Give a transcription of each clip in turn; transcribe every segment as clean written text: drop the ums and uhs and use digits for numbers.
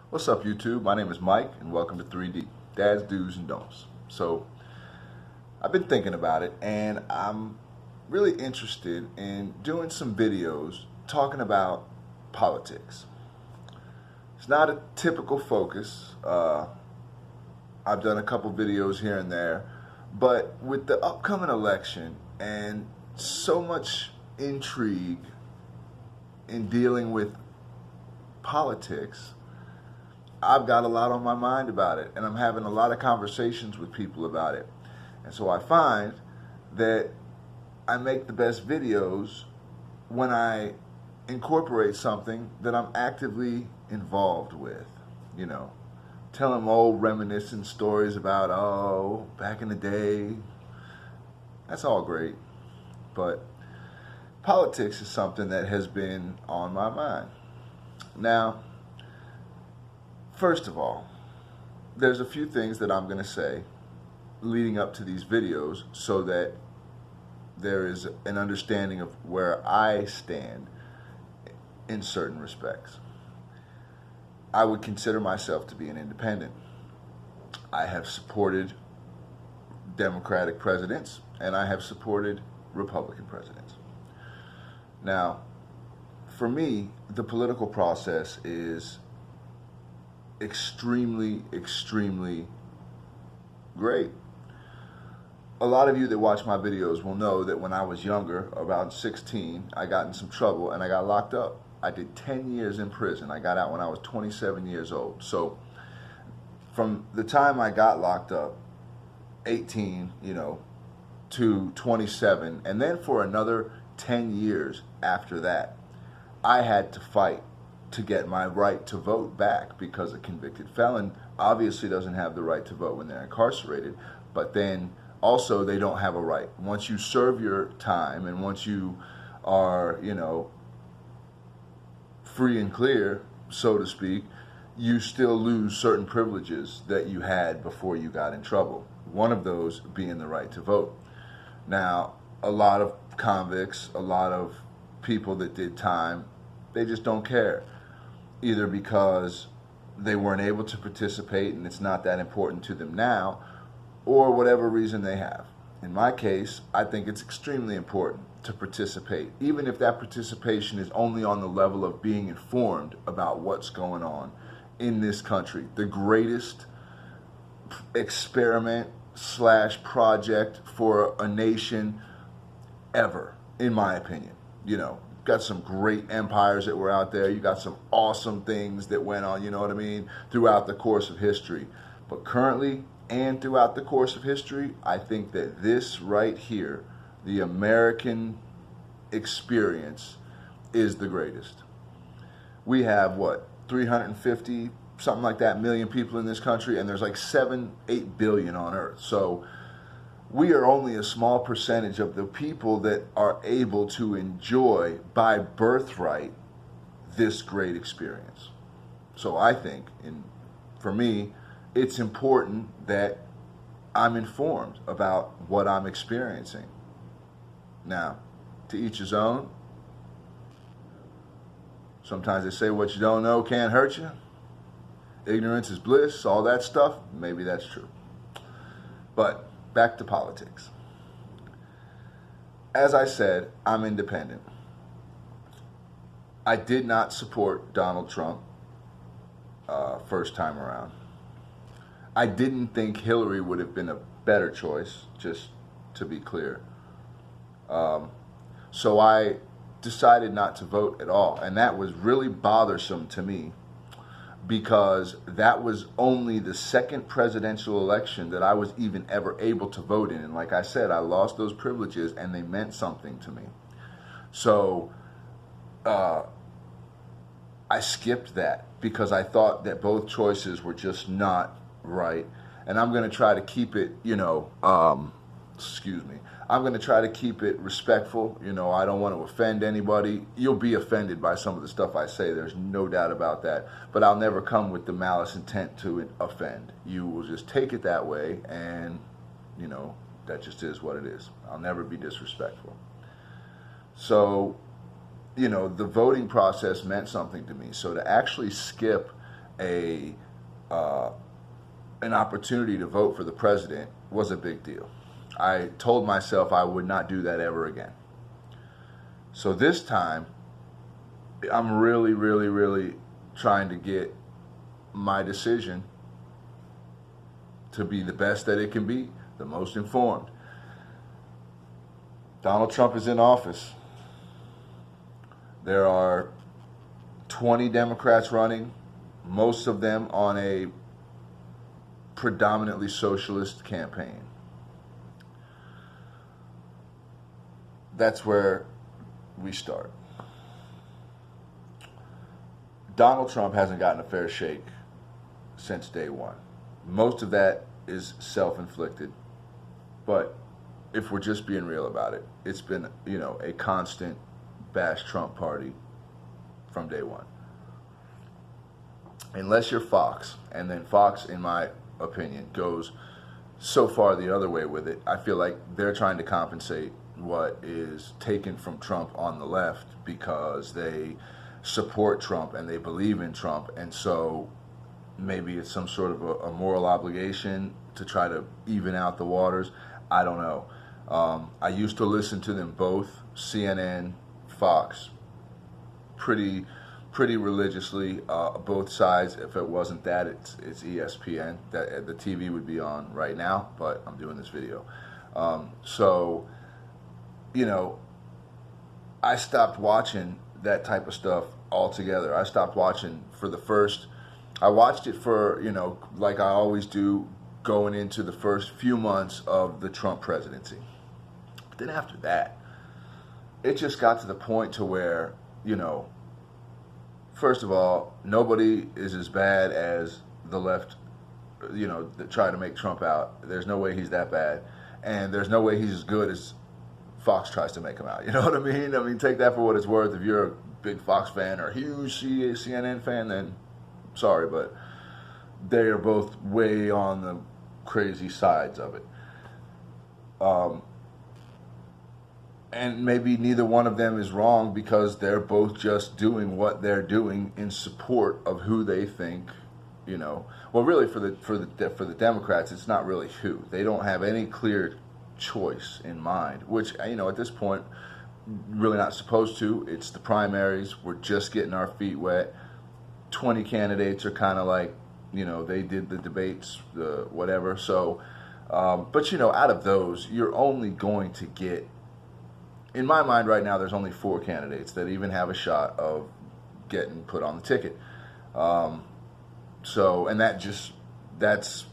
What's up, YouTube? My name is Mike, and welcome to 3D Dads, Do's, and Don'ts. So, I've been thinking about it, and I'm really interested in doing some videos talking about politics. It's not a typical focus. I've done a couple videos here and there, but with the upcoming election and so much intrigue in dealing with politics, I've got a lot on my mind about it, and I'm having a lot of conversations with people about it. And so I find that I make the best videos when I incorporate something that I'm actively involved with. You know, tell them old reminiscent stories about, oh, back in the day. That's all great. But politics is something that has been on my mind. Now, first of all, there's a few things that I'm going to say leading up to these videos so that there is an understanding of where I stand in certain respects. I would consider myself to be an independent. I have supported Democratic presidents and I have supported Republican presidents. Now, for me, the political process is extremely great. A lot of you that watch my videos will know that when I was younger, about 16, I got in some trouble and I got locked up. I did 10 years in prison. I got out when I was 27 years old. So from the time I got locked up, 18, to 27, and then for another 10 years after that, I had to fight to get my right to vote back because a convicted felon obviously doesn't have the right to vote when they're incarcerated, but then also they don't have a right. Once you serve your time and once you are, free and clear, so to speak, you still lose certain privileges that you had before you got in trouble. One of those being the right to vote. Now, a lot of convicts, a lot of people that did time, they just don't care. Either because they weren't able to participate and it's not that important to them now, or whatever reason they have. In my case, I think it's extremely important to participate, even if that participation is only on the level of being informed about what's going on in this country. The greatest experiment / project for a nation ever, in my opinion. Got some great empires that were out there. You got some awesome things that went on, throughout the course of history. But currently and throughout the course of history, I think that this right here, the American experience, is the greatest. We have, 350, something like that, million people in this country, and there's like 7-8 billion on Earth. So we are only a small percentage of the people that are able to enjoy by birthright this great experience. So I think, for me, it's important that I'm informed about what I'm experiencing. Now, to each his own. Sometimes they say what you don't know can't hurt you. Ignorance is bliss, all that stuff. Maybe that's true. But back to politics. As I said, I'm independent. I did not support Donald Trump first time around. I didn't think Hillary would have been a better choice, just to be clear. So I decided not to vote at all. And that was really bothersome to me, because that was only the second presidential election that I was even ever able to vote in. And like I said, I lost those privileges and they meant something to me. So I skipped that because I thought that both choices were just not right. And I'm going to try to keep it, I'm going to try to keep it respectful. I don't want to offend anybody. You'll be offended by some of the stuff I say. There's no doubt about that. But I'll never come with the malice intent to offend. You will just take it that way, and, that just is what it is. I'll never be disrespectful. So, the voting process meant something to me. So to actually skip a an opportunity to vote for the president was a big deal. I told myself I would not do that ever again. So this time, I'm really, really, really trying to get my decision to be the best that it can be, the most informed. Donald Trump is in office. There are 20 Democrats running, most of them on a predominantly socialist campaign. That's where we start. Donald Trump hasn't gotten a fair shake since day one. Most of that is self-inflicted, but if we're just being real about it, it's been, a constant bash Trump party from day one. Unless you're Fox, and then Fox, in my opinion, goes so far the other way with it, I feel like they're trying to compensate what is taken from Trump on the left because they support Trump and they believe in Trump, and so maybe it's some sort of a moral obligation to try to even out the waters. I don't know. I used to listen to them both, CNN, Fox, pretty religiously, both sides. If it wasn't that, it's ESPN. That the TV would be on right now, but I'm doing this video. So, I stopped watching that type of stuff altogether. I stopped watching I watched it for, like I always do, going into the first few months of the Trump presidency. But then after that, it just got to the point to where, first of all, nobody is as bad as the left, that try to make Trump out. There's no way he's that bad. And there's no way he's as good as Fox tries to make him out. You know what I mean? I mean, take that for what it's worth. If you're a big Fox fan or a huge CNN fan, then sorry, but they are both way on the crazy sides of it. And maybe neither one of them is wrong because they're both just doing what they're doing in support of who they think, Well, really, for the Democrats, it's not really who. They don't have any clear choice in mind, which, at this point, really not supposed to. It's the primaries. We're just getting our feet wet. 20 candidates are kind of like, they did the debates, the whatever. So, but out of those, you're only going to get, in my mind right now, there's only 4 candidates that even have a shot of getting put on the ticket. So, and that's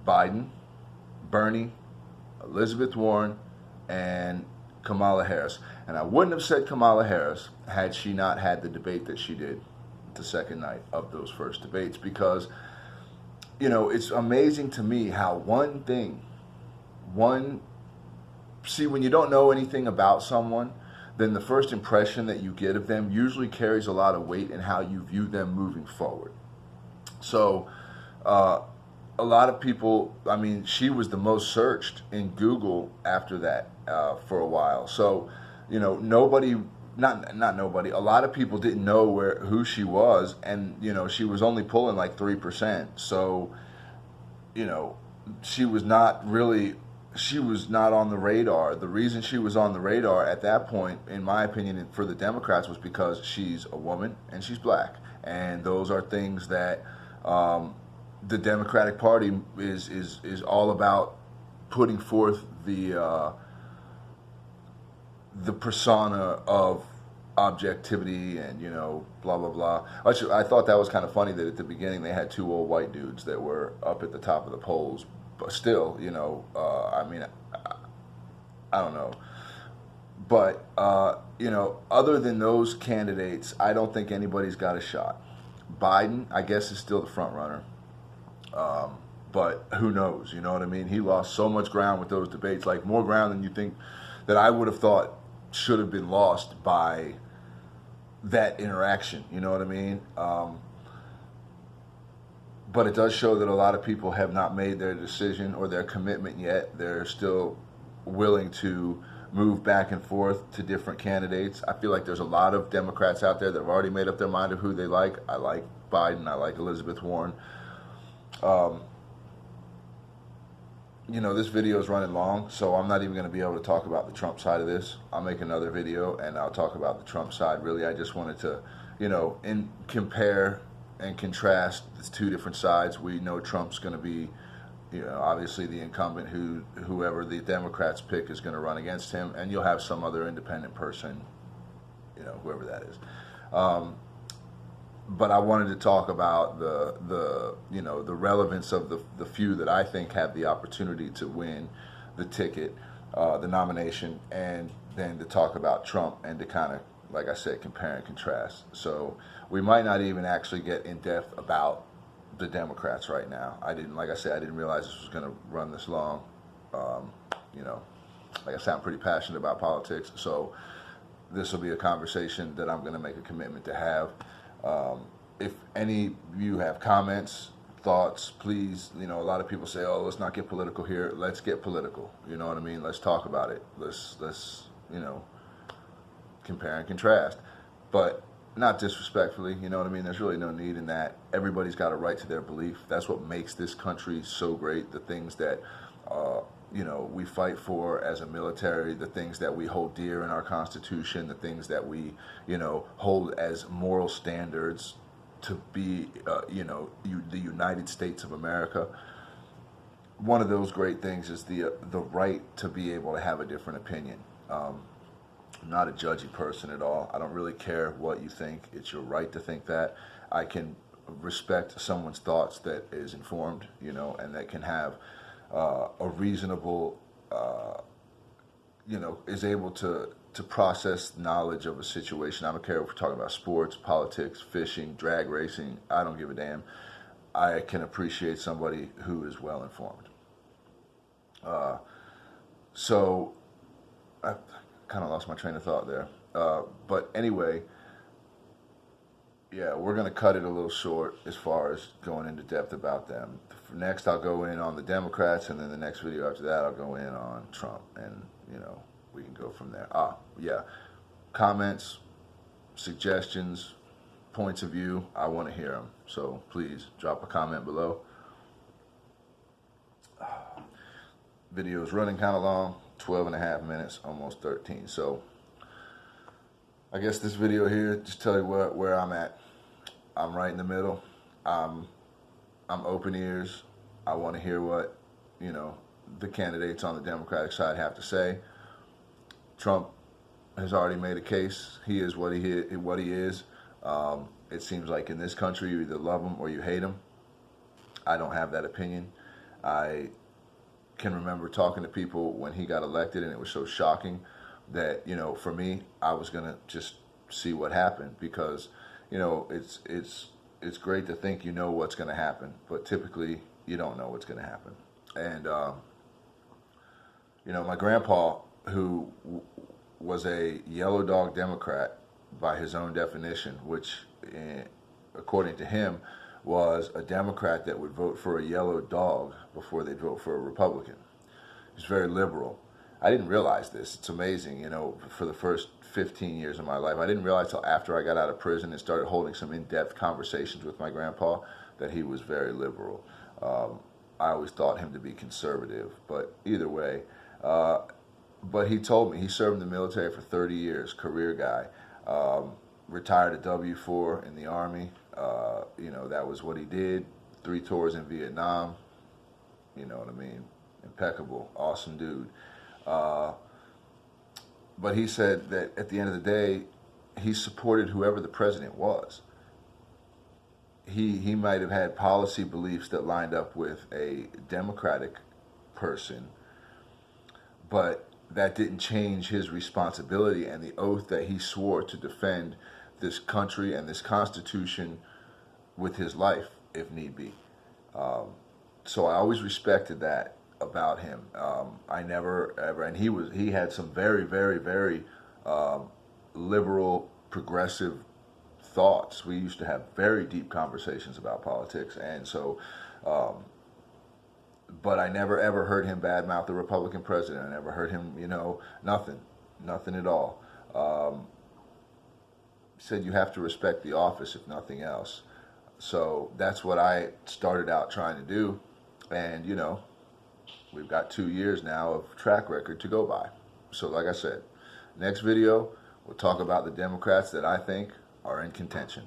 Biden, Bernie, Elizabeth Warren, and Kamala Harris. And I wouldn't have said Kamala Harris had she not had the debate that she did the second night of those first debates, because it's amazing to me how when you don't know anything about someone, then the first impression that you get of them usually carries a lot of weight in how you view them moving forward. So a lot of people, she was the most searched in Google after that for a while. So nobody, not nobody, a lot of people didn't know who she was, and she was only pulling like 3%. So she was not on the radar. The reason she was on the radar at that point, in my opinion, for the Democrats, was because she's a woman and she's black, and those are things that the Democratic Party is all about, putting forth the persona of objectivity and blah blah blah. I thought that was kind of funny that at the beginning they had 2 old white dudes that were up at the top of the polls, but still, I don't know. But other than those candidates, I don't think anybody's got a shot. Biden, I guess, is still the front runner. But who knows? You know what I mean? He lost so much ground with those debates, like more ground than you think, that I would have thought should have been lost by that interaction. You know what I mean? But it does show that a lot of people have not made their decision or their commitment yet. They're still willing to move back and forth to different candidates. I feel like there's a lot of Democrats out there that have already made up their mind of who they like. I like Biden. I like Elizabeth Warren. You know, this video is running long, so I'm not even going to be able to talk about the Trump side of this. I'll make another video and I'll talk about the Trump side. Really, I just wanted to, you know, compare and contrast the two different sides. We know Trump's going to be, you know, obviously the incumbent. Whoever the Democrats pick is going to run against him, and you'll have some other independent person, you know, whoever that is. But I wanted to talk about the you know, the relevance of the few that I think have the opportunity to win the ticket, the nomination, and then to talk about Trump and to kind of, like I said, compare and contrast. So we might not even actually get in depth about the Democrats right now. Like I said, I didn't realize this was going to run this long. You know, like I said, I'm pretty passionate about politics, so this will be a conversation that I'm going to make a commitment to have. If any of you have comments, thoughts, please, you know, a lot of people say, oh, let's not get political here. Let's get political. You know what I mean? Let's talk about it. Let's, you know, compare and contrast. But not disrespectfully, you know what I mean? There's really no need in that. Everybody's got a right to their belief. That's what makes this country so great. The things that, you know, we fight for as a military, the things that we hold dear in our Constitution, the things that we, you know, hold as moral standards to be, you know, the United States of America. One of those great things is the right to be able to have a different opinion. I'm not a judgy person at all. I don't really care what you think. It's your right to think that. I can respect someone's thoughts that is informed, you know, and that can have a reasonable, you know, is able to process knowledge of a situation. I don't care if we're talking about sports, politics, fishing, drag racing. I don't give a damn. I can appreciate somebody who is well informed. So I kind of lost my train of thought there. But anyway, yeah, we're going to cut it a little short as far as going into depth about them. Next, I'll go in on the Democrats, and then the next video after that, I'll go in on Trump, and, you know, we can go from there. Yeah, comments, suggestions, points of view, I want to hear them. So please drop a comment below. Video is running kind of long, 12 and a half minutes, almost 13. So I guess this video here, just tell you where I'm at. I'm right in the middle. I'm open ears. I want to hear what, you know, the candidates on the Democratic side have to say. Trump has already made a case. He is what he is. It seems like in this country you either love him or you hate him. I don't have that opinion. I can remember talking to people when he got elected, and it was so shocking that, you know, for me, I was gonna just see what happened, because, you know, it's great to think you know what's going to happen, but typically you don't know what's going to happen. And you know, my grandpa, who was a yellow dog Democrat by his own definition, which according to him was a Democrat that would vote for a yellow dog before they'd vote for a Republican. He's very liberal. I didn't realize this. It's amazing, you know, for the first 15 years of my life. I didn't realize till after I got out of prison and started holding some in-depth conversations with my grandpa that he was very liberal. I always thought him to be conservative, but either way. But he told me he served in the military for 30 years, career guy. Retired at W4 in the Army. You know, that was what he did. 3 tours in Vietnam. You know what I mean? Impeccable, awesome dude. But he said that at the end of the day, he supported whoever the president was. He might have had policy beliefs that lined up with a Democratic person, but that didn't change his responsibility and the oath that he swore to defend this country and this Constitution with his life, if need be. So I always respected that about him. I never ever, and he had some very, very, very liberal, progressive thoughts. We used to have very deep conversations about politics, and so but I never ever heard him badmouth the Republican president. I never heard him, nothing at all. Said you have to respect the office if nothing else. So that's what I started out trying to do, and we've got 2 years now of track record to go by. So like I said, next video we'll talk about the Democrats that I think are in contention.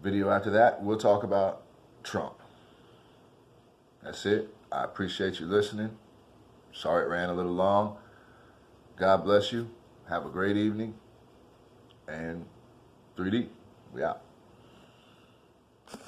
Video after that, we'll talk about Trump. That's it. I appreciate you listening. Sorry it ran a little long. God bless you. Have a great evening. And 3D, we out.